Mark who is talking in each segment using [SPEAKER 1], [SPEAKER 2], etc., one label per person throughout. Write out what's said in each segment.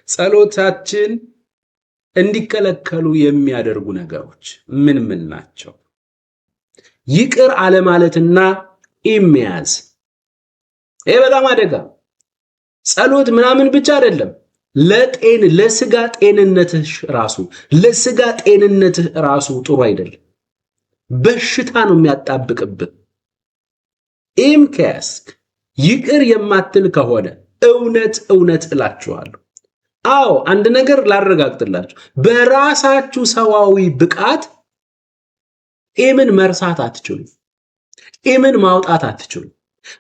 [SPEAKER 1] ጸሎታችን እንዲከለከሉ የሚያደርጉ ነገሮች ምን ምን ናቸው? ይቅር አለማለትና ቂም መያዝ። ይሄ በጣም አደጋ። ጸሎት ምናምን ብቻ አይደለም፣ ለስጋ ጤንነትህ ራሱ ጥሩ አይደለም። በሽታ ነው የሚያጣብቅብህ። ቂም ከያዝክ ይቅር የማትል ከሆነ እውነት እላችኋለሁ፣ አዎ አንድ ነገር ላረጋግጥላችሁ፣ በራሳችሁ ሰዋዊ ብቃት ቂምን መርሳት አትችሉም። ቂምን ማውጣት አትችሉም።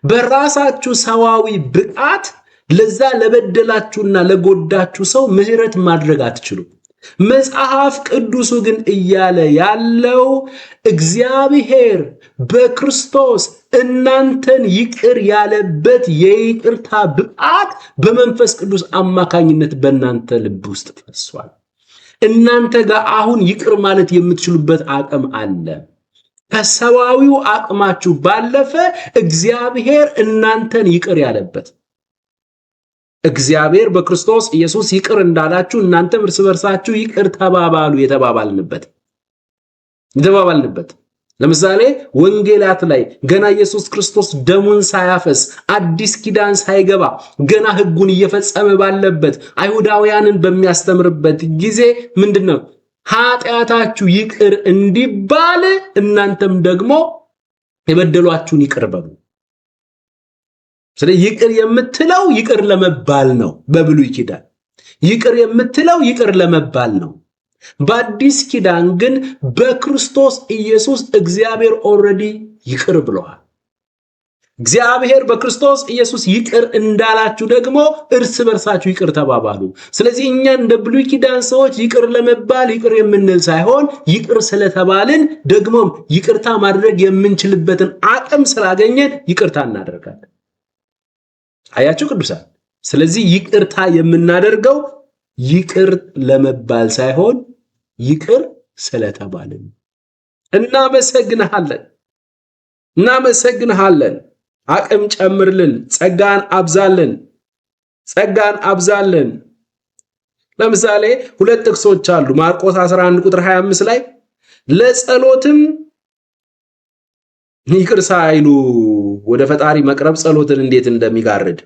[SPEAKER 1] በራሳችሁ ሰዋዊ ብቃት ለዛ ለበደላችሁና ለጎዳችሁ ሰው ምህረት ማድረግ አትችሉም። መጽሐፍ ቅዱሱ ግን እያለ ያለው እግዚአብሔር በክርስቶስ እናንተን ይቅር ያለበት የይቅርታ ብቃት በመንፈስ ቅዱስ አማካኝነት በእናንተ ልብ ውስጥ ፈሷል። እናንተ ጋር አሁን ይቅር ማለት የምትችሉበት አቅም አለ። ከሰዋዊው አቅማችሁ ባለፈ እግዚአብሔር እናንተን ይቅር ያለበት፣ እግዚአብሔር በክርስቶስ ኢየሱስ ይቅር እንዳላችሁ እናንተም እርስ በርሳችሁ ይቅር ተባባሉ የተባባልንበት። ለምሳሌ ወንጌላት ላይ ገና ኢየሱስ ክርስቶስ ደሙን ሳያፈስ አዲስ ኪዳን ሳይገባ ገና ሕጉን እየፈጸመ ባለበት አይሁዳውያንን በሚያስተምርበት ጊዜ ምንድነው? ኃጢአታችሁ ይቅር እንዲባል እናንተም ደግሞ የበደሏችሁን ይቅር በሉ። ስለዚህ ይቅር የምትለው ይቅር ለመባል ነው። በብሉይ ኪዳን ይቅር የምትለው ይቅር ለመባል ነው። በአዲስ ኪዳን ግን በክርስቶስ ኢየሱስ እግዚአብሔር ኦልሬዲ ይቅር ብለዋል። እግዚአብሔር በክርስቶስ ኢየሱስ ይቅር እንዳላችሁ ደግሞ እርስ በርሳችሁ ይቅር ተባባሉ። ስለዚህ እኛ እንደ ብሉይ ኪዳን ሰዎች ይቅር ለመባል ይቅር የምንል ሳይሆን ይቅር ስለተባልን ደግሞም ይቅርታ ማድረግ የምንችልበትን አቅም ስላገኘን ይቅርታ እናደርጋለን። አያችሁ ቅዱሳን። ስለዚህ ይቅርታ የምናደርገው ይቅር ለመባል ሳይሆን ይቅር ስለተባልን። እናመሰግንሃለን። አቅም ጨምርልን፣ ጸጋን አብዛልን። ለምሳሌ ሁለት ጥቅሶች አሉ። ማርቆስ 11 ቁጥር 25 ላይ ለጸሎትም ይቅር ሳይሉ ወደ ፈጣሪ መቅረብ ጸሎትን እንዴት እንደሚጋርድ፣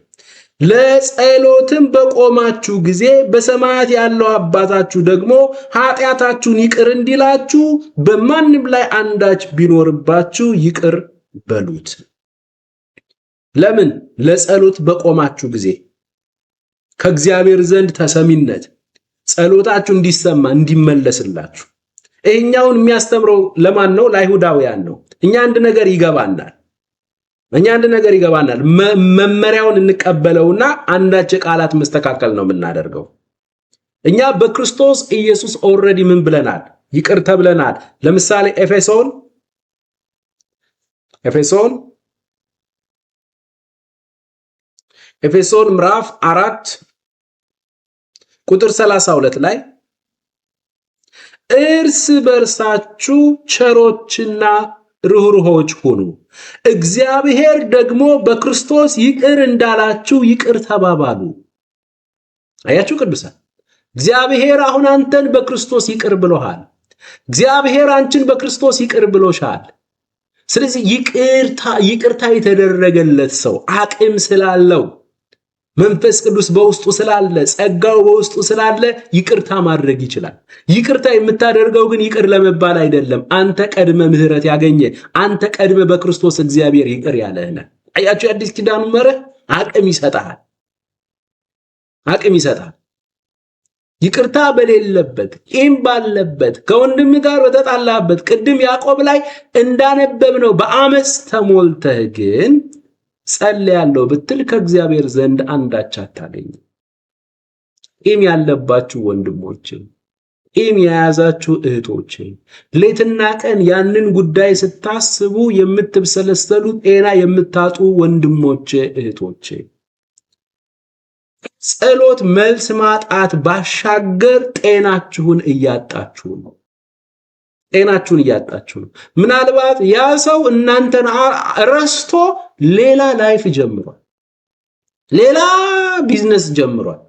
[SPEAKER 1] ለጸሎትም በቆማችሁ ጊዜ በሰማያት ያለው አባታችሁ ደግሞ ኃጢአታችሁን ይቅር እንዲላችሁ በማንም ላይ አንዳች ቢኖርባችሁ ይቅር በሉት። ለምን? ለጸሎት በቆማችሁ ጊዜ ከእግዚአብሔር ዘንድ ተሰሚነት ጸሎታችሁ እንዲሰማ እንዲመለስላችሁ። ይሄኛውን የሚያስተምረው ለማን ነው? ለአይሁዳውያን ነው። እኛ አንድ ነገር ይገባናል። መመሪያውን እንቀበለውና አንዳች ቃላት መስተካከል ነው የምናደርገው። እኛ በክርስቶስ ኢየሱስ ኦልሬዲ ምን ብለናል? ይቅር ተብለናል። ለምሳሌ ኤፌሶን ምዕራፍ 4 ቁጥር 32 ላይ እርስ በርሳችሁ ቸሮችና ርኅሩኆች ሁኑ፣ እግዚአብሔር ደግሞ በክርስቶስ ይቅር እንዳላችሁ ይቅር ተባባሉ። አያችሁ ቅዱሳን፣ እግዚአብሔር አሁን አንተን በክርስቶስ ይቅር ብሎሃል። እግዚአብሔር አንቺን በክርስቶስ ይቅር ብሎሻል። ስለዚህ ይቅርታ የተደረገለት ሰው አቅም ስላለው መንፈስ ቅዱስ በውስጡ ስላለ ጸጋው በውስጡ ስላለ ይቅርታ ማድረግ ይችላል። ይቅርታ የምታደርገው ግን ይቅር ለመባል አይደለም። አንተ ቀድመ ምህረት ያገኘ፣ አንተ ቀድመ በክርስቶስ እግዚአብሔር ይቅር ያለህ። አያችሁ የአዲስ ኪዳኑ መርህ አቅም ይሰጣል። ይቅርታ በሌለበት ቂም ባለበት ከወንድም ጋር በተጣላበት ቅድም ያዕቆብ ላይ እንዳነበብነው በአመፅ ተሞልተህ ግን ጸልያለሁ ብትል ከእግዚአብሔር ዘንድ አንዳች አታገኝም። ቂም ያለባችሁ ወንድሞቼ፣ ቂም የያዛችሁ እህቶቼ፣ ሌትና ቀን ያንን ጉዳይ ስታስቡ የምትብሰለሰሉ ጤና የምታጡ ወንድሞቼ፣ እህቶቼ፣ ጸሎት መልስ ማጣት ባሻገር ጤናችሁን እያጣችሁ ነው። ምናልባት ያ ሰው እናንተን ረስቶ ሌላ ላይፍ ጀምሯል፣ ሌላ ቢዝነስ ጀምሯል።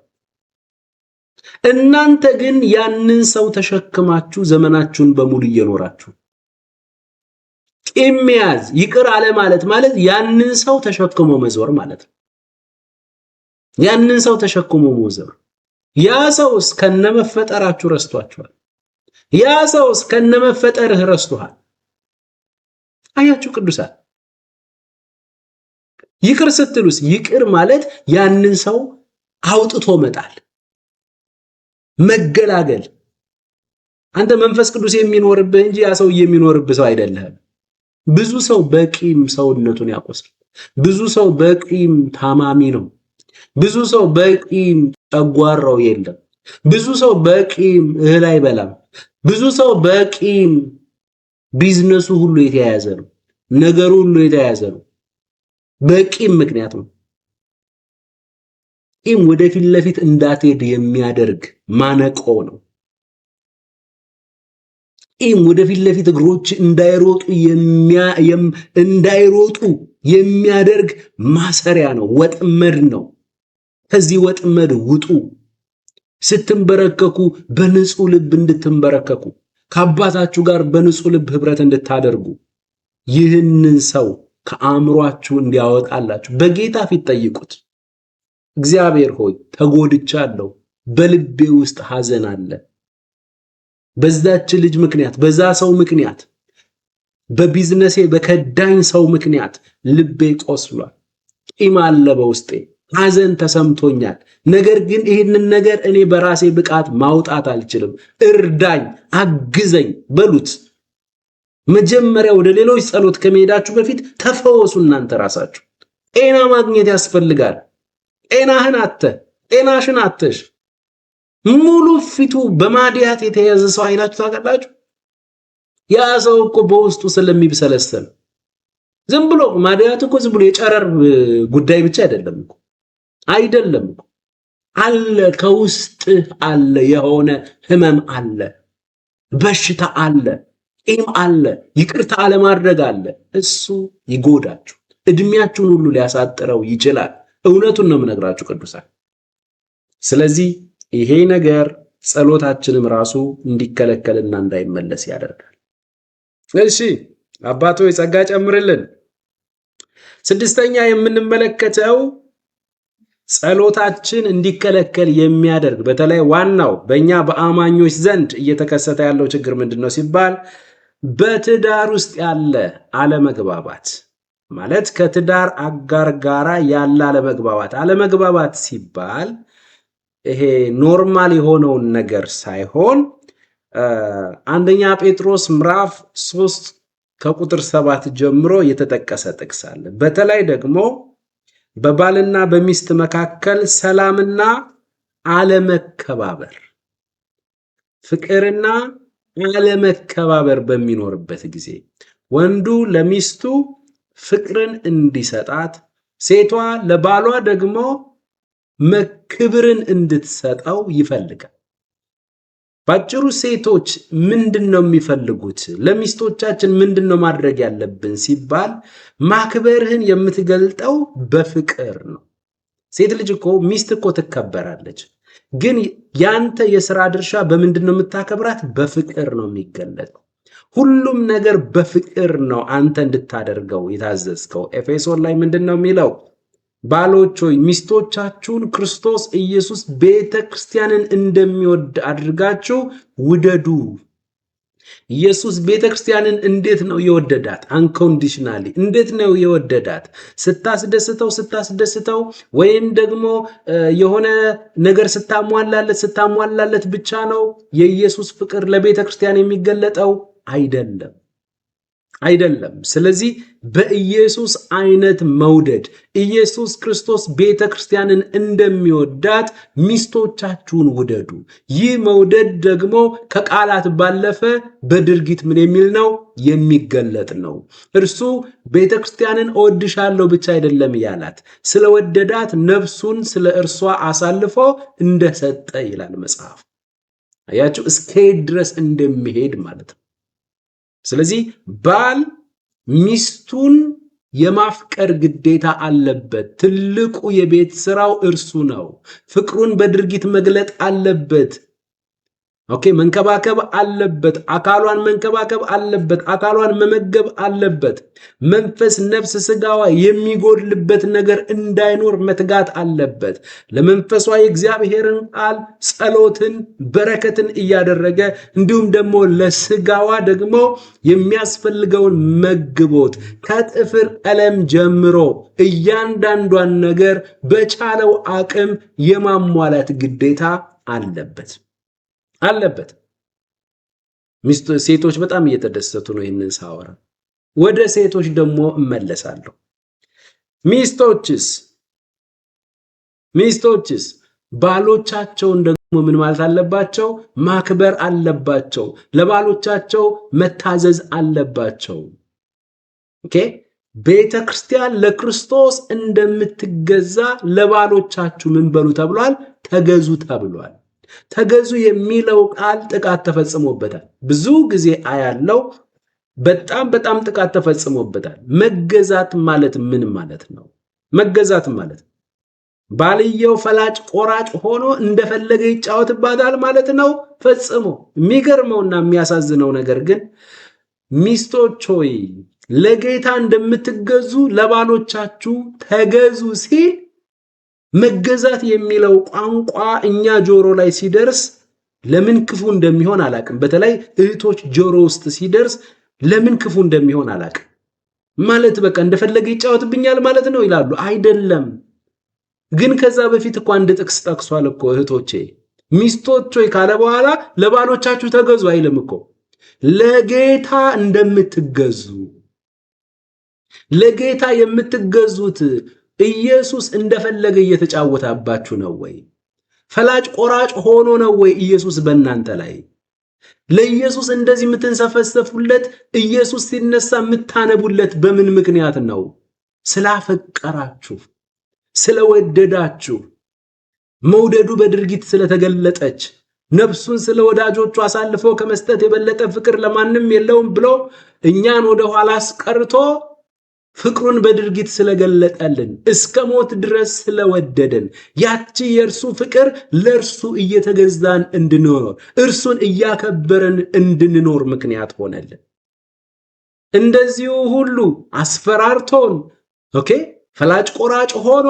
[SPEAKER 1] እናንተ ግን ያንን ሰው ተሸክማችሁ ዘመናችሁን በሙሉ እየኖራችሁ ቂም መያዝ ይቅር አለ ማለት ያንን ሰው ተሸክሞ መዞር ማለት ነው። ያንን ሰው ተሸክሞ መዞር። ያ ሰው እስከነመፈጠራችሁ ረስቷችኋል። ያ ሰው እስከነመፈጠርህ ረስቷል። አያችሁ ቅዱሳን፣ ይቅር ስትሉስ ይቅር ማለት ያንን ሰው አውጥቶ መጣል፣ መገላገል። አንተ መንፈስ ቅዱስ የሚኖርብህ እንጂ ያ ሰው የሚኖርብህ ሰው አይደለም። ብዙ ሰው በቂም ሰውነቱን ያቆስላል። ብዙ ሰው በቂም ታማሚ ነው። ብዙ ሰው በቂም ጨጓራው የለም። ብዙ ሰው በቂም እህል አይበላም። ብዙ ሰው በቂም ቢዝነሱ ሁሉ የተያያዘ ነው። ነገሩ ሁሉ የተያያዘ ነው። በቂም ምክንያት ነው። ቂም ወደፊት ለፊት እንዳትሄድ የሚያደርግ ማነቆ ነው። ቂም ወደፊት ለፊት እግሮች እንዳይሮጡ የሚያደርግ ማሰሪያ ነው፣ ወጥመድ ነው። ከዚህ ወጥመድ ውጡ። ስትንበረከኩ በንጹህ ልብ እንድትንበረከኩ፣ ከአባታችሁ ጋር በንጹህ ልብ ህብረት እንድታደርጉ፣ ይህንን ሰው ከአእምሯችሁ እንዲያወጣላችሁ በጌታ ፊት ጠይቁት። እግዚአብሔር ሆይ ተጎድቻለሁ፣ በልቤ ውስጥ ሐዘን አለ። በዛች ልጅ ምክንያት፣ በዛ ሰው ምክንያት፣ በቢዝነሴ በከዳኝ ሰው ምክንያት ልቤ ቆስሏል። ቂም አለ በውስጤ፣ ሐዘን ተሰምቶኛል። ነገር ግን ይህንን ነገር እኔ በራሴ ብቃት ማውጣት አልችልም። እርዳኝ፣ አግዘኝ በሉት። መጀመሪያ ወደ ሌሎች ጸሎት ከመሄዳችሁ በፊት ተፈወሱ። እናንተ ራሳችሁ ጤና ማግኘት ያስፈልጋል። ጤናሽን አተሽ ሙሉ ፊቱ በማዲያት የተያዘ ሰው አይላችሁ ታውቃላችሁ? ያ ሰው እኮ በውስጡ ስለሚብሰለሰል ዝም ብሎ ማዲያት እኮ ዝም ብሎ የጨረር ጉዳይ ብቻ አይደለም እኮ አለ፣ ከውስጥ አለ፣ የሆነ ህመም አለ፣ በሽታ አለ፣ ቂም አለ፣ ይቅርታ አለማድረግ አለ። እሱ ይጎዳችሁ፣ እድሜያችሁን ሁሉ ሊያሳጥረው ይችላል። እውነቱን ነው የምነግራችሁ ቅዱሳን። ስለዚህ ይሄ ነገር ጸሎታችንም ራሱ እንዲከለከልና እንዳይመለስ ያደርጋል። እሺ አባቶች ጸጋ ጨምርልን። ስድስተኛ የምንመለከተው ጸሎታችን እንዲከለከል የሚያደርግ በተለይ ዋናው በእኛ በአማኞች ዘንድ እየተከሰተ ያለው ችግር ምንድነው ሲባል በትዳር ውስጥ ያለ አለመግባባት ማለት ከትዳር አጋር ጋራ ያለ አለመግባባት ሲባል ይሄ ኖርማል የሆነውን ነገር ሳይሆን አንደኛ ጴጥሮስ ምዕራፍ 3 ከቁጥር 7 ጀምሮ የተጠቀሰ ጥቅስ አለ። በተለይ ደግሞ በባልና በሚስት መካከል ሰላምና አለመከባበር፣ ፍቅርና አለመከባበር በሚኖርበት ጊዜ ወንዱ ለሚስቱ ፍቅርን እንዲሰጣት፣ ሴቷ ለባሏ ደግሞ ክብርን እንድትሰጠው ይፈልጋል። ባጭሩ ሴቶች ምንድነው የሚፈልጉት? ለሚስቶቻችን ምንድነው ማድረግ ያለብን ሲባል ማክበርህን የምትገልጠው በፍቅር ነው። ሴት ልጅ እኮ ሚስት እኮ ትከበራለች፣ ግን ያንተ የሥራ ድርሻ በምንድነው የምታከብራት? በፍቅር ነው የሚገለጠው። ሁሉም ነገር በፍቅር ነው አንተ እንድታደርገው የታዘዝከው። ኤፌሶን ላይ ምንድነው የሚለው? ባሎች ሆይ ሚስቶቻችሁን ክርስቶስ ኢየሱስ ቤተክርስቲያንን እንደሚወድ አድርጋችሁ ውደዱ። ኢየሱስ ቤተክርስቲያንን እንዴት ነው የወደዳት? አንኮንዲሽናሊ እንዴት ነው የወደዳት? ስታስደስተው ወይም ደግሞ የሆነ ነገር ስታሟላለት ብቻ ነው የኢየሱስ ፍቅር ለቤተክርስቲያን የሚገለጠው? አይደለም። ስለዚህ በኢየሱስ አይነት መውደድ ኢየሱስ ክርስቶስ ቤተክርስቲያንን እንደሚወዳት ሚስቶቻችሁን ውደዱ። ይህ መውደድ ደግሞ ከቃላት ባለፈ በድርጊት ምን የሚል ነው? የሚገለጥ ነው። እርሱ ቤተክርስቲያንን እወድሻለሁ ብቻ አይደለም ያላት፣ ስለወደዳት ነፍሱን ስለ እርሷ አሳልፎ እንደሰጠ ይላል መጽሐፍ። አያችሁ፣ እስከ ድረስ እንደሚሄድ ማለት ነው። ስለዚህ ባል ሚስቱን የማፍቀር ግዴታ አለበት። ትልቁ የቤት ስራው እርሱ ነው። ፍቅሩን በድርጊት መግለጥ አለበት። ኦኬ፣ መንከባከብ አለበት። አካሏን መንከባከብ አለበት። አካሏን መመገብ አለበት። መንፈስ፣ ነፍስ፣ ስጋዋ የሚጎድልበት ነገር እንዳይኖር መትጋት አለበት። ለመንፈሷ የእግዚአብሔርን ቃል፣ ጸሎትን፣ በረከትን እያደረገ እንዲሁም ደግሞ ለስጋዋ ደግሞ የሚያስፈልገውን መግቦት ከጥፍር ቀለም ጀምሮ እያንዳንዷን ነገር በቻለው አቅም የማሟላት ግዴታ አለበት። ሴቶች በጣም እየተደሰቱ ነው ይህንን ሳወራ። ወደ ሴቶች ደግሞ እመለሳለሁ። ሚስቶችስ ባሎቻቸውን ደግሞ ምን ማለት አለባቸው? ማክበር አለባቸው። ለባሎቻቸው መታዘዝ አለባቸው። ኦኬ፣ ቤተ ክርስቲያን ለክርስቶስ እንደምትገዛ ለባሎቻችሁ ምን በሉ ተብሏል? ተገዙ ተብሏል። ተገዙ የሚለው ቃል ጥቃት ተፈጽሞበታል። ብዙ ጊዜ አያለው በጣም ጥቃት ተፈጽሞበታል። መገዛት ማለት ምን ማለት ነው? መገዛት ማለት ባልየው ፈላጭ ቆራጭ ሆኖ እንደፈለገ ይጫወትባታል ማለት ነው? ፈጽሞ። የሚገርመውና የሚያሳዝነው ነገር ግን ሚስቶች ሆይ ለጌታ እንደምትገዙ ለባሎቻችሁ ተገዙ ሲል መገዛት የሚለው ቋንቋ እኛ ጆሮ ላይ ሲደርስ ለምን ክፉ እንደሚሆን አላቅም። በተለይ እህቶች ጆሮ ውስጥ ሲደርስ ለምን ክፉ እንደሚሆን አላቅም። ማለት በቃ እንደፈለገ ይጫወትብኛል ማለት ነው ይላሉ። አይደለም። ግን ከዛ በፊት እኮ አንድ ጥቅስ ጠቅሷል እኮ እህቶቼ፣ ሚስቶች ሆይ ካለ በኋላ ለባሎቻችሁ ተገዙ አይልም እኮ። ለጌታ እንደምትገዙ። ለጌታ የምትገዙት ኢየሱስ እንደፈለገ እየተጫወታባችሁ ነው ወይ? ፈላጭ ቆራጭ ሆኖ ነው ወይ ኢየሱስ በእናንተ ላይ? ለኢየሱስ እንደዚህ የምትንሰፈሰፉለት፣ ኢየሱስ ሲነሳ የምታነቡለት በምን ምክንያት ነው? ስላፈቀራችሁ፣ ስለወደዳችሁ፣ መውደዱ በድርጊት ስለተገለጠች፣ ነፍሱን ስለ ወዳጆቹ አሳልፎ ከመስጠት የበለጠ ፍቅር ለማንም የለውም ብሎ እኛን ወደ ኋላ አስቀርቶ ፍቅሩን በድርጊት ስለገለጠልን፣ እስከ ሞት ድረስ ስለወደደን፣ ያቺ የእርሱ ፍቅር ለእርሱ እየተገዛን እንድንኖር፣ እርሱን እያከበረን እንድንኖር ምክንያት ሆነልን። እንደዚሁ ሁሉ አስፈራርቶን፣ ፈላጭ ቆራጭ ሆኖ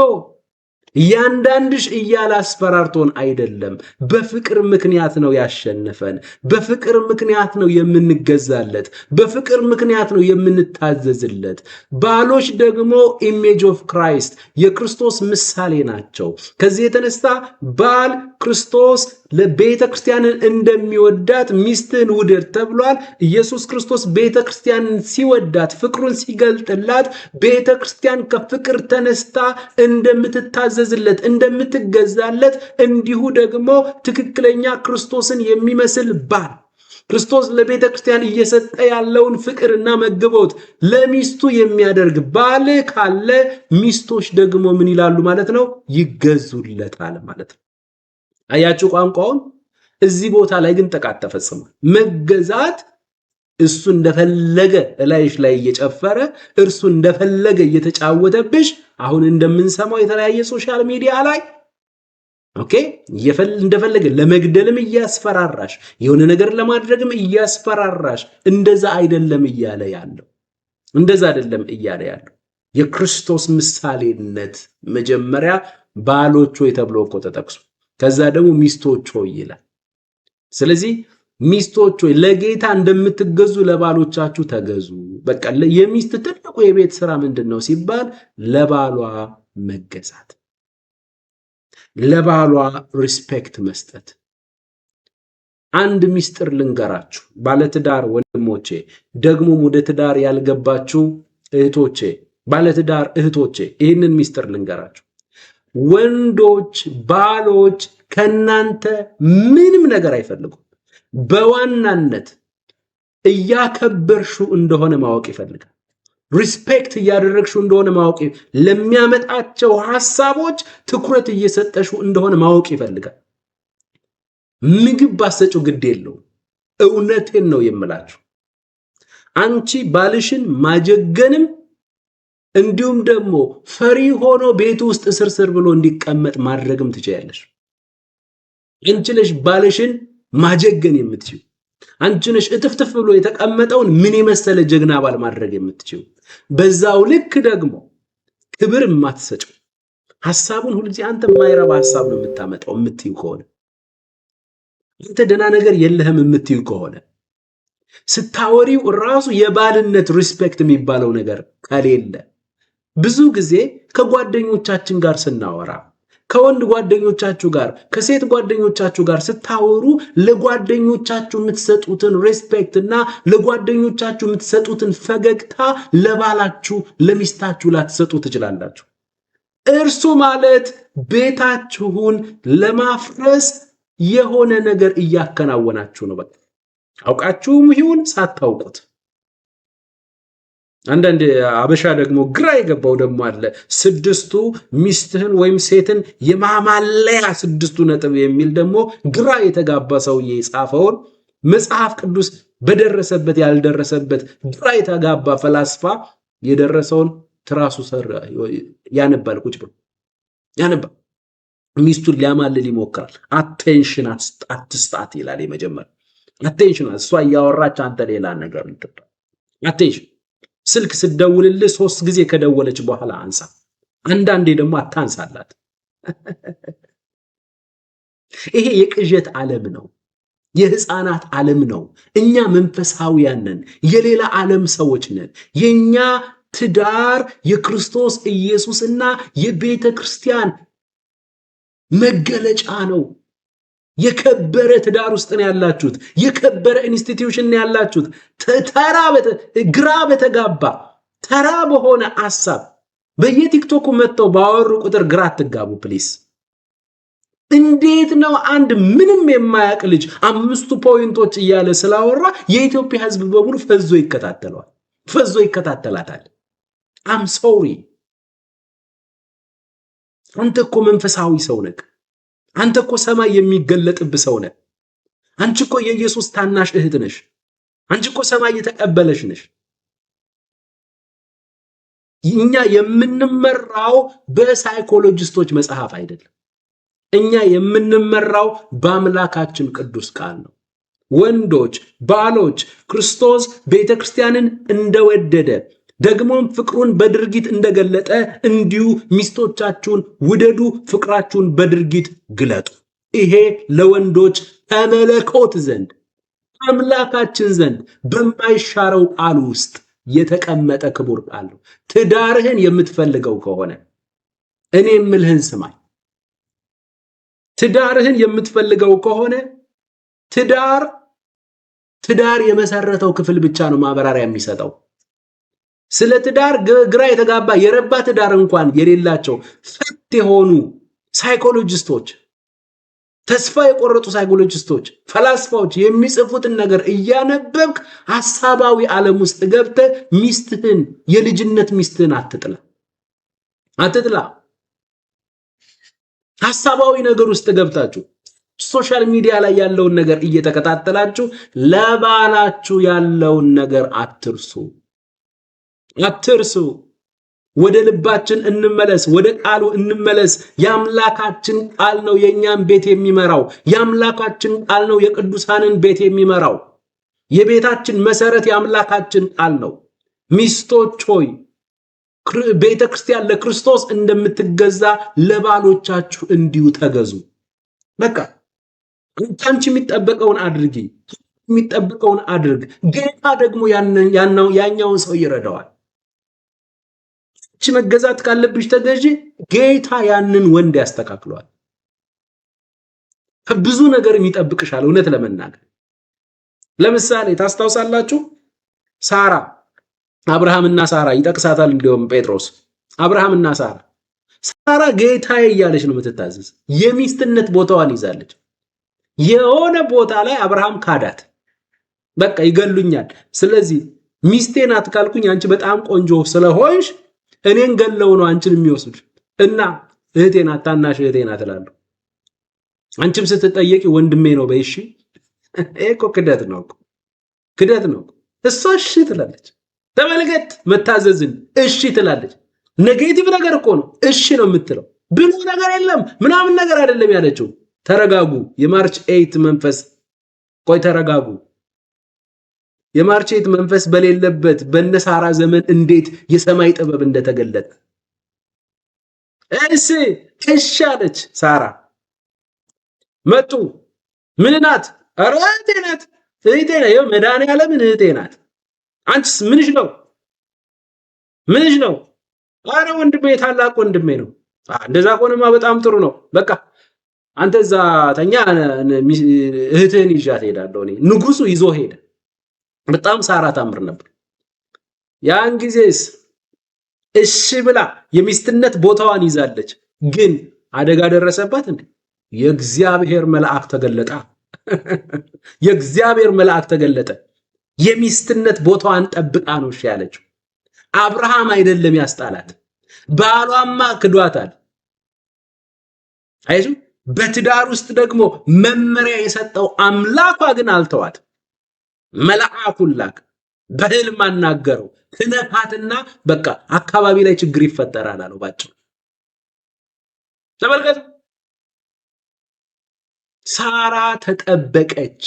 [SPEAKER 1] እያንዳንድሽ እያለ አስፈራርቶን አይደለም። በፍቅር ምክንያት ነው ያሸነፈን። በፍቅር ምክንያት ነው የምንገዛለት። በፍቅር ምክንያት ነው የምንታዘዝለት። ባሎች ደግሞ ኢሜጅ ኦፍ ክራይስት የክርስቶስ ምሳሌ ናቸው። ከዚህ የተነሳ ባል ክርስቶስ ለቤተ ክርስቲያንን እንደሚወዳት ሚስትህን ውደድ ተብሏል። ኢየሱስ ክርስቶስ ቤተ ክርስቲያንን ሲወዳት፣ ፍቅሩን ሲገልጥላት፣ ቤተ ክርስቲያን ከፍቅር ተነስታ እንደምትታዘዝለት፣ እንደምትገዛለት እንዲሁ ደግሞ ትክክለኛ ክርስቶስን የሚመስል ባል ክርስቶስ ለቤተ ክርስቲያን እየሰጠ ያለውን ፍቅርና መግቦት ለሚስቱ የሚያደርግ ባል ካለ ሚስቶች ደግሞ ምን ይላሉ ማለት ነው? ይገዙለታል ማለት ነው። አያችሁ ቋንቋውን። እዚህ ቦታ ላይ ግን ጥቃት ተፈጽሟል። መገዛት እሱ እንደፈለገ እላይሽ ላይ እየጨፈረ እርሱ እንደፈለገ እየተጫወተብሽ፣ አሁን እንደምንሰማው የተለያየ ሶሻል ሚዲያ ላይ እንደፈለገ ለመግደልም እያስፈራራሽ፣ የሆነ ነገር ለማድረግም እያስፈራራሽ፣ እንደዛ አይደለም እያለ ያለው። የክርስቶስ ምሳሌነት መጀመሪያ ባሎች ሆይ ተብሎ እኮ ተጠቅሶ ከዛ ደግሞ ሚስቶች ሆይ ይላል። ስለዚህ ሚስቶች ሆይ ለጌታ እንደምትገዙ ለባሎቻችሁ ተገዙ። በቃ የሚስት ትልቁ የቤት ስራ ምንድነው ሲባል ለባሏ መገዛት፣ ለባሏ ሪስፔክት መስጠት። አንድ ሚስጥር ልንገራችሁ ባለትዳር ወንድሞቼ፣ ደግሞም ወደ ትዳር ያልገባችሁ እህቶቼ፣ ባለትዳር እህቶቼ፣ ይህንን ሚስጥር ልንገራችሁ። ወንዶች ባሎች ከናንተ ምንም ነገር አይፈልጉም። በዋናነት እያከበርሹ እንደሆነ ማወቅ ይፈልጋል። ሪስፔክት እያደረግሹ እንደሆነ ማወቅ፣ ለሚያመጣቸው ሐሳቦች ትኩረት እየሰጠሹ እንደሆነ ማወቅ ይፈልጋል። ምግብ ባሰጪው ግድ የለው። እውነቴን ነው የምላችሁ። አንቺ ባልሽን ማጀገንም እንዲሁም ደግሞ ፈሪ ሆኖ ቤት ውስጥ ስርስር ብሎ እንዲቀመጥ ማድረግም ትችያለሽ። አንቺ ነሽ ባልሽን ማጀገን የምትችይው። አንቺ ነሽ እጥፍጥፍ ብሎ የተቀመጠውን ምን የመሰለ ጀግና ባል ማድረግ የምትችይው። በዛው ልክ ደግሞ ክብር የማትሰጪው ሐሳቡን ሁሉ ጊዜ አንተ የማይረባ ሐሳብ ነው የምታመጣው የምትይው ከሆነ አንተ ደህና ነገር የለህም የምትይው ከሆነ ስታወሪው ራሱ የባልነት ሪስፔክት የሚባለው ነገር ከሌለ ብዙ ጊዜ ከጓደኞቻችን ጋር ስናወራ ከወንድ ጓደኞቻችሁ ጋር ከሴት ጓደኞቻችሁ ጋር ስታወሩ ለጓደኞቻችሁ የምትሰጡትን ሪስፔክት እና ለጓደኞቻችሁ የምትሰጡትን ፈገግታ ለባላችሁ ለሚስታችሁ ላትሰጡ ትችላላችሁ። እርሱ ማለት ቤታችሁን ለማፍረስ የሆነ ነገር እያከናወናችሁ ነው። በቃ አውቃችሁም ይሁን ሳታውቁት። አንዳንድ አበሻ ደግሞ ግራ የገባው ደግሞ አለ። ስድስቱ ሚስትህን ወይም ሴትን የማማለያ ስድስቱ ነጥብ የሚል ደግሞ ግራ የተጋባ ሰውዬ የጻፈውን መጽሐፍ ቅዱስ በደረሰበት ያልደረሰበት ግራ የተጋባ ፈላስፋ የደረሰውን ትራሱ ሰራ ያነባል። ቁጭ ብሎ ያነባል። ሚስቱን ሊያማልል ይሞክራል። አቴንሽን አትስጣት ይላል። የመጀመሪያ አቴንሽን፣ እሷ እያወራች አንተ ሌላ ነገር እንትባ አቴንሽን። ስልክ ስደውልልህ 3 ጊዜ ከደወለች በኋላ አንሳ። አንዳንዴ ደግሞ አታንሳላት። ይሄ የቅዠት ዓለም ነው፣ የህፃናት ዓለም ነው። እኛ መንፈሳውያን ነን፣ የሌላ ዓለም ሰዎች ነን። የኛ ትዳር የክርስቶስ ኢየሱስና የቤተ ክርስቲያን መገለጫ ነው። የከበረ ትዳር ውስጥ ነው ያላችሁት። የከበረ ኢንስቲትዩሽን ነው ያላችሁት። ግራ በተጋባ ተራ በሆነ ሐሳብ በየቲክቶኩ መጥተው ባወሩ ቁጥር ግራ አትጋቡ ፕሊስ። እንዴት ነው አንድ ምንም የማያውቅ ልጅ 5 ፖይንቶች እያለ ስላወራ የኢትዮጵያ ሕዝብ በሙሉ ፈዞ ይከታተለዋል፣ ፈዞ ይከታተላታል? አም ሶሪ። አንተ እኮ መንፈሳዊ ሰው ነህ። አንተ እኮ ሰማይ የሚገለጥብ ሰው ነህ። አንቺ እኮ የኢየሱስ ታናሽ እህት ነሽ። አንቺ እኮ ሰማይ የተቀበለሽ ነሽ። እኛ የምንመራው በሳይኮሎጂስቶች መጽሐፍ አይደለም። እኛ የምንመራው በአምላካችን ቅዱስ ቃል ነው። ወንዶች ባሎች ክርስቶስ ቤተክርስቲያንን እንደወደደ ደግሞም ፍቅሩን በድርጊት እንደገለጠ እንዲሁ ሚስቶቻችሁን ውደዱ፣ ፍቅራችሁን በድርጊት ግለጡ። ይሄ ለወንዶች ከመለኮት ዘንድ አምላካችን ዘንድ በማይሻረው ቃል ውስጥ የተቀመጠ ክቡር ቃል ነው። ትዳርህን የምትፈልገው ከሆነ እኔ የምልህን ስማኝ። ትዳርህን የምትፈልገው ከሆነ ትዳር የመሰረተው ክፍል ብቻ ነው ማብራሪያ የሚሰጠው። ስለ ትዳር ግራ የተጋባ የረባ ትዳር እንኳን የሌላቸው ፈት የሆኑ ሳይኮሎጂስቶች፣ ተስፋ የቆረጡ ሳይኮሎጂስቶች፣ ፈላስፋዎች የሚጽፉትን ነገር እያነበብክ ሐሳባዊ ዓለም ውስጥ ገብተህ ሚስትህን የልጅነት ሚስትህን አትጥላ። ሐሳባዊ ነገር ውስጥ ገብታችሁ ሶሻል ሚዲያ ላይ ያለውን ነገር እየተከታተላችሁ ለባላችሁ ያለውን ነገር አትርሱ። ወደ ልባችን እንመለስ፣ ወደ ቃሉ እንመለስ። የአምላካችን ቃል ነው የኛን ቤት የሚመራው። የአምላካችን ቃል ነው የቅዱሳንን ቤት የሚመራው። የቤታችን መሰረት የአምላካችን ቃል ነው። ሚስቶች ሆይ ቤተ ክርስቲያን ለክርስቶስ እንደምትገዛ ለባሎቻችሁ እንዲሁ ተገዙ። በቃ አንቺ የሚጠበቀውን አድርጊ፣ የሚጠበቀውን አድርግ። ጌታ ደግሞ ያኛውን ሰው ይረዳዋል። አንቺ መገዛት ካለብሽ ተገዢ፣ ጌታ ያንን ወንድ ያስተካክለዋል። ብዙ ነገር የሚጠብቅሻል። እውነት ለመናገር ለምሳሌ ታስታውሳላችሁ ሳራ፣ አብርሃምና ሳራ ይጠቅሳታል። እንዲሁም ጴጥሮስ አብርሃምና ሳራ ጌታዬ እያለች ነው የምትታዘዝ። የሚስትነት ቦታዋን ይዛለች። የሆነ ቦታ ላይ አብርሃም ካዳት። በቃ ይገሉኛል፣ ስለዚህ ሚስቴ ናት ካልኩኝ አንቺ በጣም ቆንጆ ስለሆንሽ እኔን ገለው ነው አንቺን የሚወስድ እና እህቴ ናት፣ ታናሽ እህቴ ናት እላለሁ። አንቺም ስትጠየቂ ወንድሜ ነው በይሺ። እኮ ክደት ነው። እሷ እሺ ትላለች። ተመልከት መታዘዝን፣ እሺ ትላለች። ኔጌቲቭ ነገር እኮ ነው። እሺ ነው የምትለው። ብሎ ነገር የለም ምናምን ነገር አይደለም ያለችው። ተረጋጉ። የማርች 8 መንፈስ ቆይ ተረጋጉ። የማርች 8 መንፈስ በሌለበት በነሳራ ዘመን እንዴት የሰማይ ጥበብ እንደተገለጠ እሺ አለች ሳራ። መጡ። ምን ናት? ኧረ እህቴ ናት፣ እህቴ ናት። ይኸው መድኃኒዓለምን እህቴ ናት። አንቺስ ምንሽ ነው? ምንሽ ነው? ኧረ ወንድሜ፣ ታላቅ ወንድሜ ነው። እንደዛ ከሆነማ በጣም ጥሩ ነው። በቃ አንተ እዛ ተኛ፣ እህትህን ይዣት ሄዳለሁ እኔ። ንጉሱ ይዞ ሄደ። በጣም ሳራ ታምር ነበር። ያን ጊዜስ እሺ ብላ የሚስትነት ቦታዋን ይዛለች። ግን አደጋ ደረሰባት እንዴ? የእግዚአብሔር መልአክ ተገለጠ። የእግዚአብሔር መልአክ ተገለጠ። የሚስትነት ቦታዋን ጠብቃ ነው እሺ ያለችው። አብርሃም አይደለም ያስጣላት፣ ባሏማ ክዷታል። አይዙ በትዳር ውስጥ ደግሞ መመሪያ የሰጠው አምላኳ ግን አልተዋት። መልአኩን ላክ፣ በህልም አናገረው። ትነካትና በቃ አካባቢ ላይ ችግር ይፈጠራል አለው። ባጭሩ ተመልከቱ። ሳራ ተጠበቀች።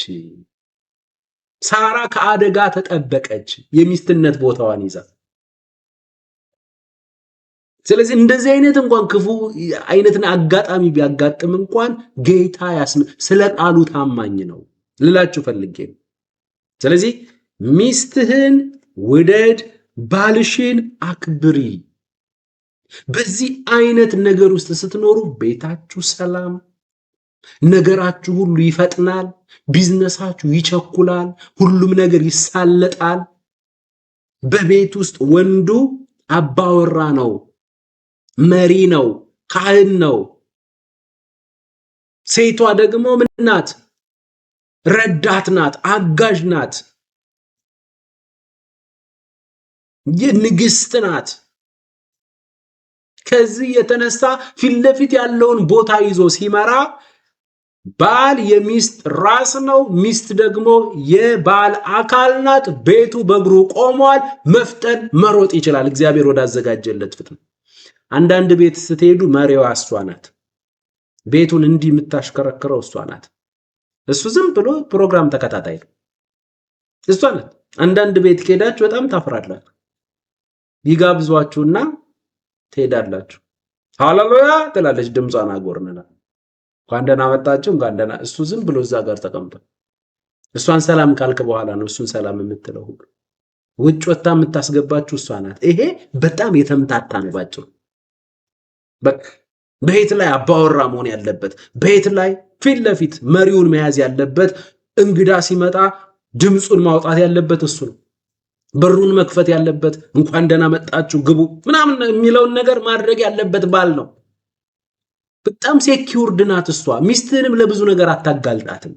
[SPEAKER 1] ሳራ ከአደጋ ተጠበቀች፣ የሚስትነት ቦታዋን ይዛ። ስለዚህ እንደዚህ አይነት እንኳን ክፉ አይነትን አጋጣሚ ቢያጋጥም እንኳን ጌታ ስለ ቃሉ ታማኝ ነው ልላችሁ ፈልጌ ነው። ስለዚህ ሚስትህን ውደድ፣ ባልሽን አክብሪ። በዚህ አይነት ነገር ውስጥ ስትኖሩ ቤታችሁ ሰላም፣ ነገራችሁ ሁሉ ይፈጥናል፣ ቢዝነሳችሁ ይቸኩላል፣ ሁሉም ነገር ይሳለጣል። በቤት ውስጥ ወንዱ አባወራ ነው፣ መሪ ነው፣ ካህን ነው። ሴቷ ደግሞ ምን ናት? ረዳት ናት፣ አጋዥ ናት፣ የንግስት ናት። ከዚህ የተነሳ ፊት ለፊት ያለውን ቦታ ይዞ ሲመራ ባል የሚስት ራስ ነው፣ ሚስት ደግሞ የባል አካል ናት። ቤቱ በእግሩ ቆሟል። መፍጠን መሮጥ ይችላል እግዚአብሔር ወዳዘጋጀለት ፍጥነት። አንዳንድ ቤት ስትሄዱ መሪዋ እሷ ናት። ቤቱን እንዲህ የምታሽከረክረው እሷ ናት። እሱ ዝም ብሎ ፕሮግራም ተከታታይ ነው። እሷ ናት። አንዳንድ ቤት ከሄዳችሁ በጣም ታፍራላችሁ። ይጋብዟችሁና ትሄዳላችሁ። ሃሌሉያ ትላለች፣ ድምጿን አጎርንና እንኳን ደህና መጣችሁ፣ እንኳን ደህና። እሱ ዝም ብሎ እዛ ጋር ተቀምጧል። እሷን ሰላም ካልክ በኋላ ነው እሱን ሰላም የምትለው ሁሉ። ውጭ ወጣ የምታስገባችሁ እሷ ናት። ይሄ በጣም የተምታታ ነው ባጭሩ። በቤት ላይ አባወራ መሆን ያለበት፣ ቤት ላይ ፊት ለፊት መሪውን መያዝ ያለበት፣ እንግዳ ሲመጣ ድምፁን ማውጣት ያለበት እሱ ነው። በሩን መክፈት ያለበት፣ እንኳን ደህና መጣችሁ ግቡ ምናምን የሚለውን ነገር ማድረግ ያለበት ባል ነው። በጣም ሴኪውርድ ናት እሷ። ሚስትህንም ለብዙ ነገር አታጋልጣትም፣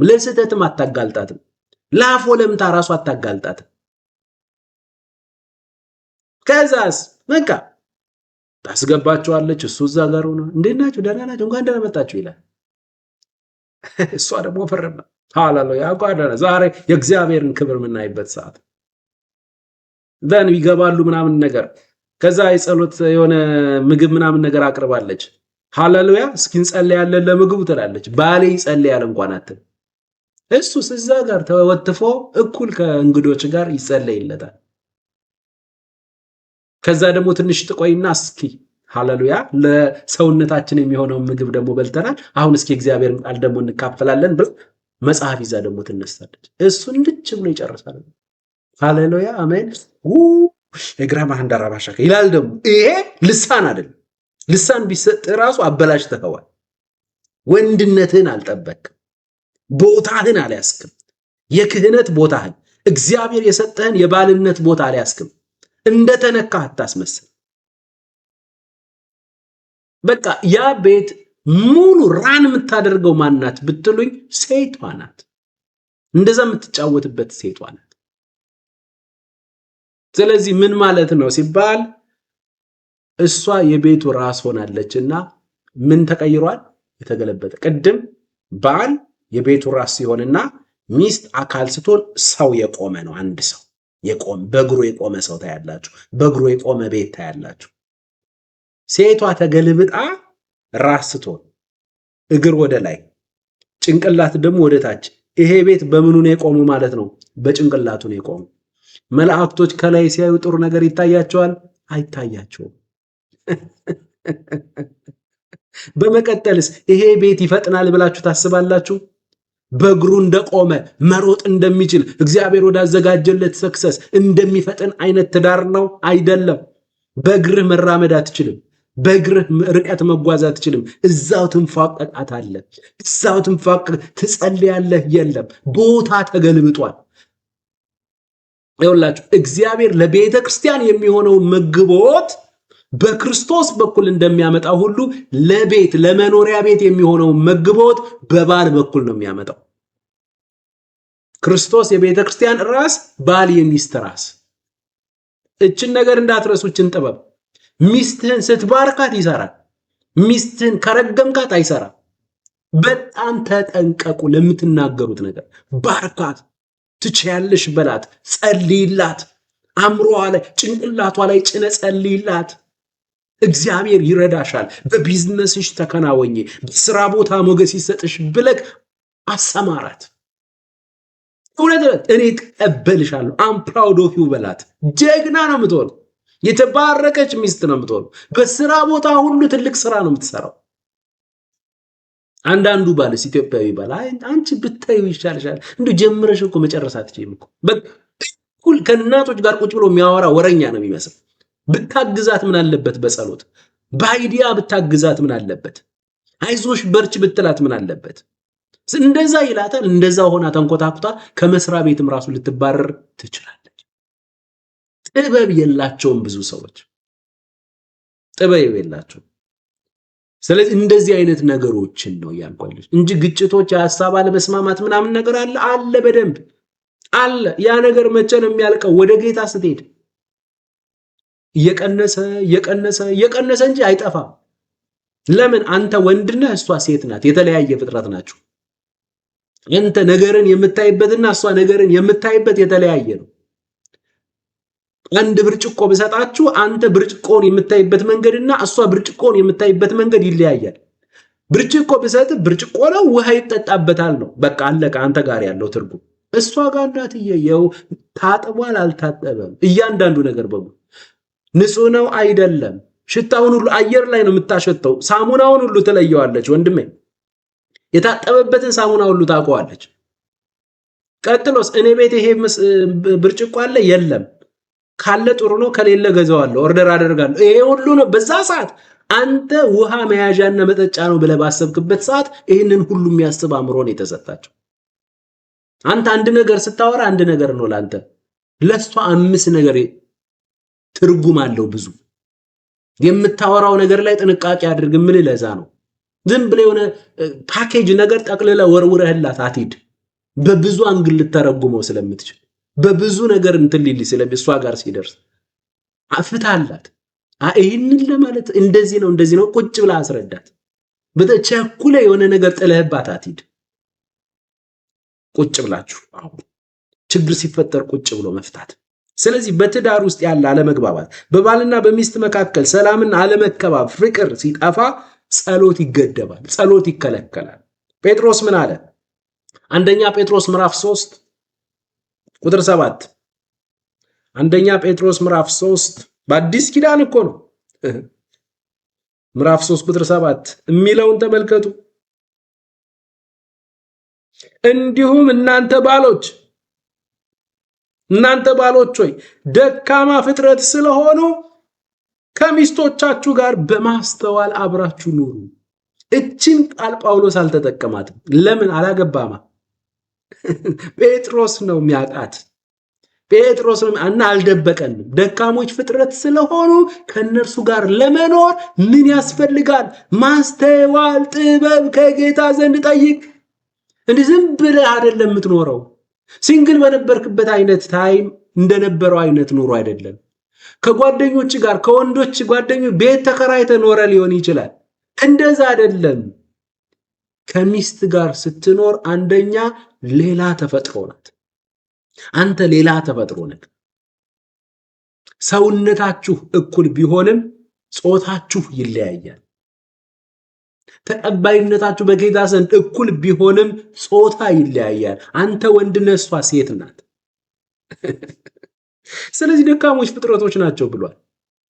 [SPEAKER 1] ለስህተትም አታጋልጣትም፣ ለአፎ ለምታ ራሱ አታጋልጣትም። ከዛስ በቃ ታስገባቸዋለች። እሱ እዛ ጋር ሆኖ እንዴት ናችሁ? ደህና ናችሁ? እንኳን ደህና መጣችሁ ይላል። እሷ ደግሞ ፈረማ። ሃሌሉያ! እንኳን ደህና። ዛሬ የእግዚአብሔርን ክብር የምናይበት ሰዓት ዘን ይገባሉ ምናምን ነገር። ከዛ የጸሎት የሆነ ምግብ ምናምን ነገር አቅርባለች። ሃሌሉያ! እስኪ እንጸልያለን ለምግቡ ትላለች። ባሌ ይጸልያል እንኳን አትል። እሱስ እዛ ጋር ተወትፎ እኩል ከእንግዶች ጋር ይጸልይለታል። ከዛ ደግሞ ትንሽ ጥቆይና እስኪ ሃሌሉያ ለሰውነታችን የሚሆነው ምግብ ደግሞ በልተናል፣ አሁን እስኪ እግዚአብሔርን ቃል ደግሞ እንካፈላለን ብሎ መጽሐፍ ይዛ ደግሞ ትነሳለች። እሱን ልጅ ብሎ ይጨርሳል። ሃሌሉያ አሜን። የግራማ አንዳራ ባሻከ ይላል። ደግሞ ይሄ ልሳን አይደለም። ልሳን ቢሰጥ ራሱ አበላሽተኸዋል። ወንድነትህን አልጠበቅም፣ ቦታህን አልያዝክም፣ የክህነት ቦታህን እግዚአብሔር የሰጠህን የባልነት ቦታ አልያዝክም። እንደተነካ አታስመስል። በቃ ያ ቤት ሙሉ ራን የምታደርገው ማናት ብትሉኝ ሴቷ ናት። እንደዛ የምትጫወትበት ሴቷ ናት። ስለዚህ ምን ማለት ነው ሲባል እሷ የቤቱ ራስ ሆናለችና ምን ተቀይሯል? የተገለበጠ። ቅድም ባል የቤቱ ራስ ሲሆንና ሚስት አካል ስትሆን ሰው የቆመ ነው። አንድ ሰው በእግሩ የቆመ ሰው ታያላችሁ። በእግሩ የቆመ ቤት ታያላችሁ። ሴቷ ተገልብጣ ራስ ስትሆን እግር ወደ ላይ ጭንቅላት ደግሞ ወደ ታች። ይሄ ቤት በምኑ ነው የቆሙ ማለት ነው? በጭንቅላቱ ነው የቆሙ። መላእክቶች ከላይ ሲያዩ ጥሩ ነገር ይታያቸዋል? አይታያቸውም። በመቀጠልስ ይሄ ቤት ይፈጥናል ብላችሁ ታስባላችሁ? በእግሩ እንደቆመ መሮጥ እንደሚችል እግዚአብሔር ወዳዘጋጀለት ሰክሰስ እንደሚፈጥን አይነት ትዳር ነው? አይደለም። በእግርህ መራመድ አትችልም። በእግርህ ርቀት መጓዝ አትችልም። እዛው ትንፋቀቃታለህ። እዛው ትጸልያለህ። የለም፣ ቦታ ተገልብጧል። ይኸውላችሁ እግዚአብሔር ለቤተ ክርስቲያን የሚሆነውን መግቦት በክርስቶስ በኩል እንደሚያመጣ ሁሉ ለመኖሪያ ቤት የሚሆነውን መግቦት በባል በኩል ነው የሚያመጣው። ክርስቶስ የቤተ ክርስቲያን ራስ፣ ባል የሚስት ራስ። እችን ነገር እንዳትረሱ፣ እችን ጥበብ። ሚስትህን ስትባርካት ይሰራል። ሚስትህን ከረገምካት አይሰራም። በጣም ተጠንቀቁ ለምትናገሩት ነገር። ባርካት፣ ትችያለሽ በላት፣ ጸልይላት። አእምሮዋ ላይ ጭንቅላቷ ላይ ጭነ ጸልይላት። እግዚአብሔር ይረዳሻል። በቢዝነስሽ ተከናወኝ፣ በስራ ቦታ ሞገስ ይሰጥሽ ብለክ አሰማራት። እኔ ተቀበልሻለሁ፣ አም ፕራውድ ኦፍ ዩ በላት። ጀግና ነው የምትሆነው። የተባረከች ሚስት ነው የምትሆነው። በስራ ቦታ ሁሉ ትልቅ ስራ ነው የምትሰራው። አንዳንዱ ባልስ ኢትዮጵያዊ ባል አንቺ ብታዩ ይሻልሻል፣ እንዲሁ ጀምረሽ እኮ መጨረስ አትችይም እኮ። በኩል ከእናቶች ጋር ቁጭ ብሎ የሚያወራ ወረኛ ነው የሚመስል። ብታግዛት ምን አለበት? በጸሎት በአይዲያ ብታግዛት ምን አለበት? አይዞሽ በርች ብትላት ምን አለበት? እንደዛ ይላታል። እንደዛ ሆና ተንኮታኩታ ከመስሪያ ቤትም ራሱ ልትባረር ትችላለች። ጥበብ የላቸውም ብዙ ሰዎች፣ ጥበብ የላቸውም። ስለዚህ እንደዚህ አይነት ነገሮችን ነው ያልኳለች እንጂ ግጭቶች፣ የሐሳብ አለመስማማት ምናምን ነገር አለ በደንብ አለ። ያ ነገር መቼ ነው የሚያልቀው? ወደ ጌታ ስትሄድ እየቀነሰ እንጂ አይጠፋም። ለምን? አንተ ወንድ ነህ፣ እሷ ሴት ናት። የተለያየ ፍጥረት ናችሁ። አንተ ነገርን የምታይበትና እሷ ነገርን የምታይበት የተለያየ ነው። አንድ ብርጭቆ ብሰጣችሁ አንተ ብርጭቆን የምታይበት መንገድና እሷ ብርጭቆን የምታይበት መንገድ ይለያያል። ብርጭቆ ብሰጥ ብርጭቆ ነው፣ ውሃ ይጠጣበታል ነው። በቃ አለቀ። አንተ ጋር ያለው ትርጉም እሷ ጋር እንዳትየው ታጥቧል አልታጠበም፣ እያንዳንዱ ነገር በሙሉ ንጹህ ነው አይደለም፣ ሽታውን ሁሉ አየር ላይ ነው የምታሸተው። ሳሙናውን ሁሉ ትለየዋለች ወንድሜ፣ የታጠበበትን ሳሙና ሁሉ ታውቀዋለች። ቀጥሎስ እኔ ቤት ይሄ ብርጭቆ አለ የለም፣ ካለ ጥሩ ነው፣ ከሌለ ገዛዋለሁ፣ ኦርደር አደርጋለሁ። ይሄ ሁሉ ነው። በዛ ሰዓት አንተ ውሃ መያዣና መጠጫ ነው ብለህ ባሰብክበት ሰዓት ይህንን ሁሉ የሚያስብ አእምሮ ነው የተሰጣቸው። አንተ አንድ ነገር ስታወራ አንድ ነገር ነው ላንተ፣ ለሷ አምስት ነገር ትርጉም አለው። ብዙ የምታወራው ነገር ላይ ጥንቃቄ አድርግ። ምን ለዛ ነው ዝም ብለህ የሆነ ፓኬጅ ነገር ጠቅልለህ ወርውረህላት አትሂድ። በብዙ አንግል ልተረጉመው ስለምትችል በብዙ ነገር እንትን ሊል እሷ ጋር ሲደርስ አፍታላት። ይህንን ለማለት እንደዚህ ነው ቁጭ ብላ አስረዳት። በተቸኩለ የሆነ ነገር ጥለህባት አትሂድ። ቁጭ ብላችሁ አሁን ችግር ሲፈጠር ቁጭ ብሎ መፍታት። ስለዚህ በትዳር ውስጥ ያለ አለመግባባት፣ በባልና በሚስት መካከል ሰላምና አለመከባብ፣ ፍቅር ሲጠፋ ጸሎት ይገደባል፣ ጸሎት ይከለከላል። ጴጥሮስ ምን አለ? አንደኛ ጴጥሮስ ምዕራፍ 3 ቁጥር 7 አንደኛ ጴጥሮስ ምዕራፍ 3 በአዲስ ኪዳን እኮ ነው። ምዕራፍ 3 ቁጥር 7 የሚለውን ተመልከቱ። እንዲሁም እናንተ ባሎች ሆይ ደካማ ፍጥረት ስለሆኑ ከሚስቶቻችሁ ጋር በማስተዋል አብራችሁ ኑሩ። እችን ቃል ጳውሎስ አልተጠቀማትም። ለምን? አላገባማ። ጴጥሮስ ነው የሚያውቃት። ጴጥሮስ ነው እና አልደበቀንም። ደካሞች ፍጥረት ስለሆኑ ከነርሱ ጋር ለመኖር ምን ያስፈልጋል? ማስተዋል፣ ጥበብ ከጌታ ዘንድ ጠይቅ። እንዲህ ዝም ብለህ አይደለም የምትኖረው። ሲንግል በነበርክበት አይነት ታይም እንደነበረው አይነት ኑሮ አይደለም። ከጓደኞች ጋር ከወንዶች ጓደኞች ቤት ተከራይተህ ኖረ ሊሆን ይችላል። እንደዛ አይደለም። ከሚስት ጋር ስትኖር አንደኛ ሌላ ተፈጥሮ ናት። አንተ ሌላ ተፈጥሮ ነህ። ሰውነታችሁ እኩል ቢሆንም ጾታችሁ ይለያያል። ተቀባይነታችሁ በጌታ ዘንድ እኩል ቢሆንም ጾታ ይለያያል። አንተ ወንድ ነህ፣ እሷ ሴት ናት። ስለዚህ ደካሞች ፍጥረቶች ናቸው ብሏል።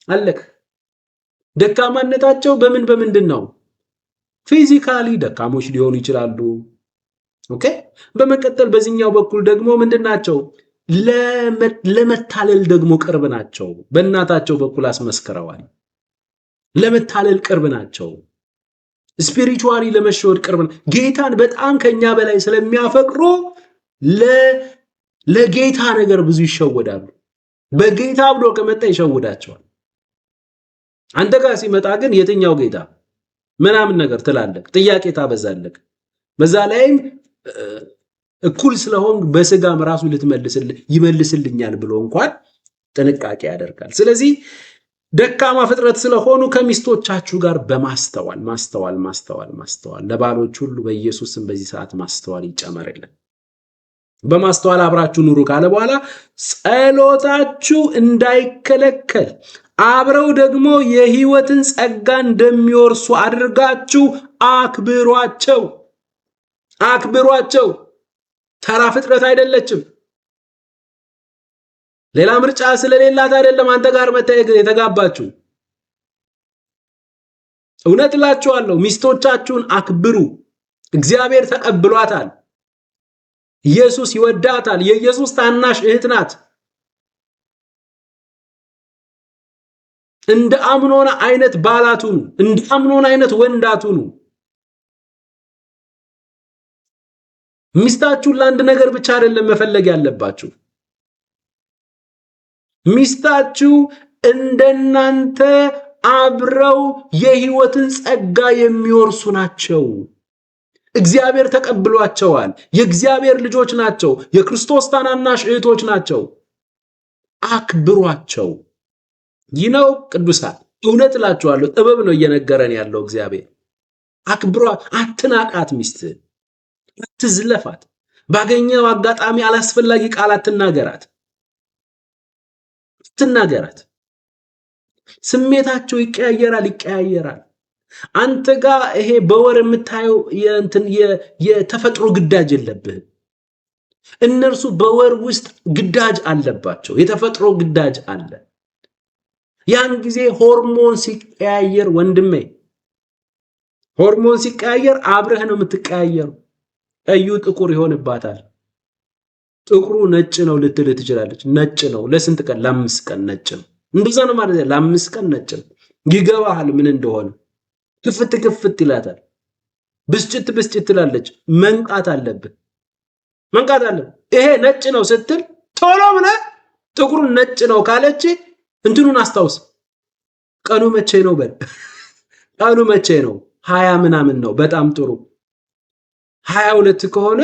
[SPEAKER 1] አለቀ። ደካማነታቸው በምንድን ነው? ፊዚካሊ ደካሞች ሊሆኑ ይችላሉ። ኦኬ። በመቀጠል በዚህኛው በኩል ደግሞ ምንድናቸው? ለመታለል ደግሞ ቅርብ ናቸው። በእናታቸው በኩል አስመስክረዋል። ለመታለል ቅርብ ናቸው። ስፒሪቹዋሊ ለመሸወድ ቅርብ ናቸው። ጌታን በጣም ከኛ በላይ ስለሚያፈቅሩ ለጌታ ነገር ብዙ ይሸወዳሉ። በጌታ ብሎ ከመጣ ይሸውዳቸዋል። አንተ ጋር ሲመጣ ግን የትኛው ጌታ ምናምን ነገር ትላለህ፣ ጥያቄ ታበዛለህ። በዛ ላይም እኩል ስለሆን በስጋም ራሱ ይመልስልኛል ብሎ እንኳን ጥንቃቄ ያደርጋል። ስለዚህ ደካማ ፍጥረት ስለሆኑ ከሚስቶቻችሁ ጋር ማስተዋል ለባሎች ሁሉ በኢየሱስም በዚህ ሰዓት ማስተዋል ይጨመርልን። በማስተዋል አብራችሁ ኑሩ ካለ በኋላ ጸሎታችሁ እንዳይከለከል አብረው ደግሞ የሕይወትን ጸጋ እንደሚወርሱ አድርጋችሁ አክብሯቸው። ተራ ፍጥረት አይደለችም። ሌላ ምርጫ ስለሌላት አይደለም አንተ ጋር የተጋባችሁ። እውነት እላችኋለሁ ሚስቶቻችሁን አክብሩ። እግዚአብሔር ተቀብሏታል። ኢየሱስ ይወዳታል። የኢየሱስ ታናሽ እህት ናት። እንደ አምኖና አይነት ባላቱኑ፣ እንደ አምኖና አይነት ወንዳቱኑ። ሚስታችሁን ለአንድ ነገር ብቻ አይደለም መፈለግ ያለባችሁ። ሚስታችሁ እንደናንተ አብረው የሕይወትን ጸጋ የሚወርሱ ናቸው። እግዚአብሔር ተቀብሏቸዋል። የእግዚአብሔር ልጆች ናቸው። የክርስቶስ ታናናሽ እህቶች ናቸው። አክብሯቸው። ይህ ነው ቅዱሳን። እውነት እላችኋለሁ ጥበብ ነው እየነገረን ያለው እግዚአብሔር። አክብሯ። አትናቃት። ሚስትህን አትዝለፋት። ባገኘው አጋጣሚ አላስፈላጊ ቃል አትናገራት። ስሜታቸው ይቀያየራል። አንተ ጋር ይሄ በወር የምታየው የተፈጥሮ ግዳጅ የለብህም። እነርሱ በወር ውስጥ ግዳጅ አለባቸው። የተፈጥሮ ግዳጅ አለ። ያን ጊዜ ሆርሞን ሲቀያየር ወንድሜ፣ ሆርሞን ሲቀያየር አብረህ ነው የምትቀያየሩ። ቀዩ ጥቁር ይሆንባታል። ጥቁሩ ነጭ ነው ልትል ትችላለች። ነጭ ነው ለስንት ቀን? ለ5 ቀን ነጭ ነው። እንደዛ ነው ማለት ነው። ለ5 ቀን ነጭ ነው። ይገባሃል ምን እንደሆነ። ክፍት ይላታል። ብስጭት ትላለች። መንቃት አለብህ። ይሄ ነጭ ነው ስትል ቶሎ ብለህ ጥቁሩን ነጭ ነው ካለች እንትኑን አስታውስ። ቀኑ መቼ ነው በል። ቀኑ መቼ ነው? 20 ምናምን ነው። በጣም ጥሩ። 22 ከሆነ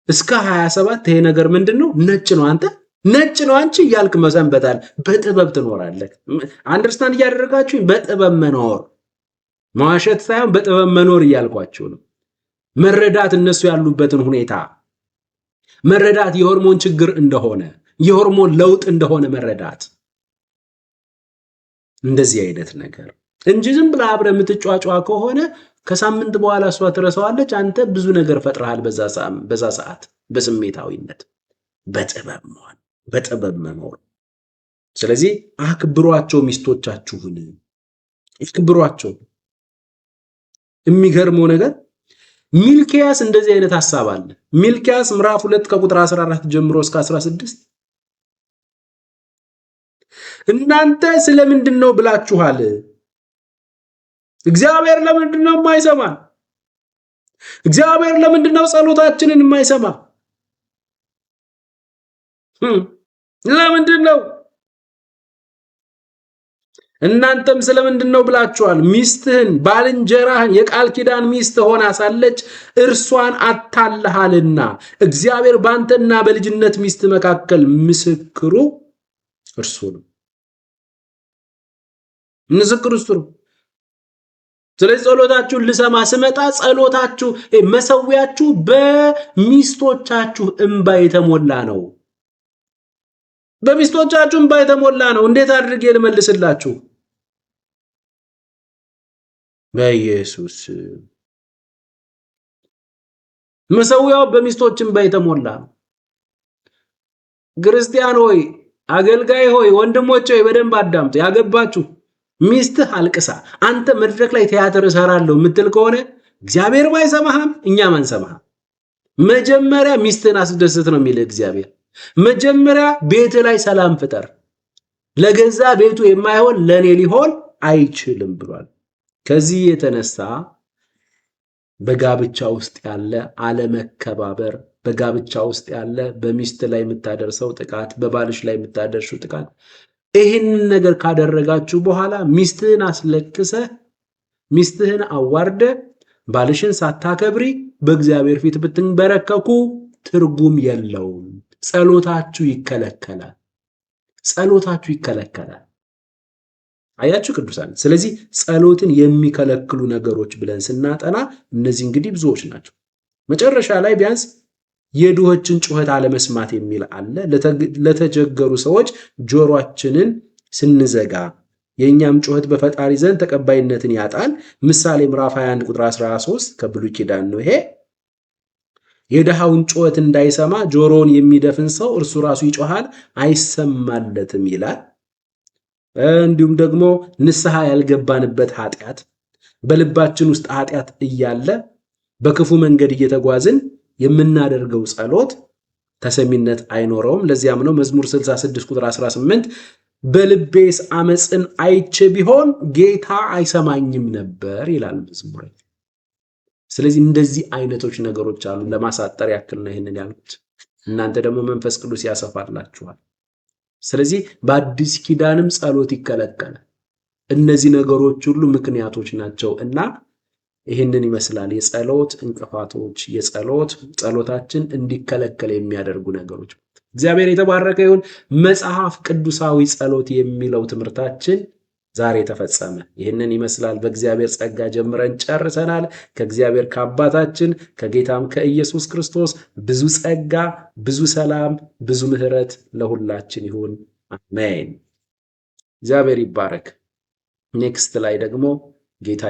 [SPEAKER 1] እስከ 27 ይሄ ነገር ምንድነው? ነጭ ነው። አንተ ነጭ ነው አንቺ እያልክ መሰንበታል። በጥበብ ትኖራለህ። አንደርስታንድ እያደረጋችሁ በጥበብ መኖር፣ መዋሸት ሳይሆን በጥበብ መኖር እያልኳችሁ ነው። መረዳት፣ እነሱ ያሉበትን ሁኔታ መረዳት፣ የሆርሞን ችግር እንደሆነ፣ የሆርሞን ለውጥ እንደሆነ መረዳት። እንደዚህ አይነት ነገር እንጂ ዝም ብለህ አብረህ የምትጫጫ ከሆነ ከሳምንት በኋላ እሷ ትረሳዋለች። አንተ ብዙ ነገር ፈጥረሃል በዛ ሰዓት። በስሜታዊነት በጥበብ መኖር። ስለዚህ አክብሯቸው፣ ሚስቶቻችሁን አክብሯቸው። የሚገርመው ነገር ሚልኪያስ እንደዚህ አይነት ሐሳብ አለ። ሚልኪያስ ምዕራፍ 2 ከቁጥር 14 ጀምሮ እስከ 16 እናንተ ስለምንድን ነው ብላችኋል? እግዚአብሔር ለምንድን ነው የማይሰማን? እግዚአብሔር ለምንድን ነው ጸሎታችንን የማይሰማ? ለምንድን ነው? እናንተም ስለምንድን ነው ብላችኋል? ሚስትህን ባልንጀራህን የቃል ኪዳን ሚስት ሆና ሳለች እርሷን አታለሃልና እግዚአብሔር ባንተና በልጅነት ሚስት መካከል ምስክሩ እርሱ ነው። ምስክሩ እርሱ ነው። ስለዚህ ጸሎታችሁን ልሰማ ስመጣ ጸሎታችሁ መሰዊያችሁ በሚስቶቻችሁ እንባ የተሞላ ነው። በሚስቶቻችሁ እንባ የተሞላ ነው። እንዴት አድርጌ ልመልስላችሁ? በኢየሱስ መሰዊያው በሚስቶች እንባ የተሞላ ነው። ክርስቲያን ሆይ፣ አገልጋይ ሆይ፣ ወንድሞች ሆይ በደንብ አዳምጡ። ያገባችሁ ሚስትህ አልቅሳ አንተ መድረክ ላይ ቲያትር እሰራለሁ የምትል ከሆነ እግዚአብሔር ባይሰማህም እኛም አንሰማህም። መጀመሪያ ሚስትህን አስደስት ነው የሚልህ እግዚአብሔር። መጀመሪያ ቤት ላይ ሰላም ፍጠር። ለገዛ ቤቱ የማይሆን ለኔ ሊሆን አይችልም ብሏል። ከዚህ የተነሳ በጋብቻ ውስጥ ያለ አለመከባበር፣ በጋብቻ ውስጥ ያለ በሚስት ላይ የምታደርሰው ጥቃት፣ በባልሽ ላይ የምታደርሽው ጥቃት፣ ይህንን ነገር ካደረጋችሁ በኋላ ሚስትህን አስለቅሰህ ሚስትህን አዋርደ ባልሽን ሳታከብሪ በእግዚአብሔር ፊት ብትንበረከኩ ትርጉም የለውም። ጸሎታችሁ ይከለከላል። ጸሎታችሁ ይከለከላል። አያችሁ ቅዱሳን። ስለዚህ ጸሎትን የሚከለክሉ ነገሮች ብለን ስናጠና እነዚህ እንግዲህ ብዙዎች ናቸው። መጨረሻ ላይ ቢያንስ የድሆችን ጩኸት አለመስማት የሚል አለ። ለተቸገሩ ሰዎች ጆሮአችንን ስንዘጋ የኛም ጩኸት በፈጣሪ ዘንድ ተቀባይነትን ያጣል። ምሳሌ ምዕራፍ 21 ቁጥር 13 ከብሉይ ኪዳን ነው ይሄ። የድሃውን ጩኸት እንዳይሰማ ጆሮውን የሚደፍን ሰው እርሱ ራሱ ይጮሃል አይሰማለትም ይላል። እንዲሁም ደግሞ ንስሐ ያልገባንበት ኃጢአት፣ በልባችን ውስጥ ኃጢአት እያለ በክፉ መንገድ እየተጓዝን የምናደርገው ጸሎት ተሰሚነት አይኖረውም። ለዚያም ነው መዝሙር 66 ቁጥር 18 በልቤስ አመፅን አይቼ ቢሆን ጌታ አይሰማኝም ነበር ይላል መዝሙር። ስለዚህ እንደዚህ አይነቶች ነገሮች አሉ። ለማሳጠር ያክል ነው ይሄንን ያልኩት። እናንተ ደግሞ መንፈስ ቅዱስ ያሰፋላችኋል። ስለዚህ በአዲስ ኪዳንም ጸሎት ይከለከላል። እነዚህ ነገሮች ሁሉ ምክንያቶች ናቸው እና ይህንን ይመስላል የጸሎት እንቅፋቶች፣ ጸሎታችን እንዲከለከል የሚያደርጉ ነገሮች። እግዚአብሔር የተባረከ ይሁን። መጽሐፍ ቅዱሳዊ ጸሎት የሚለው ትምህርታችን ዛሬ ተፈጸመ። ይህንን ይመስላል። በእግዚአብሔር ጸጋ ጀምረን ጨርሰናል። ከእግዚአብሔር ከአባታችን ከጌታም ከኢየሱስ ክርስቶስ ብዙ ጸጋ፣ ብዙ ሰላም፣ ብዙ ምሕረት ለሁላችን ይሁን። አሜን። እግዚአብሔር ይባረክ። ኔክስት ላይ ደግሞ ጌታ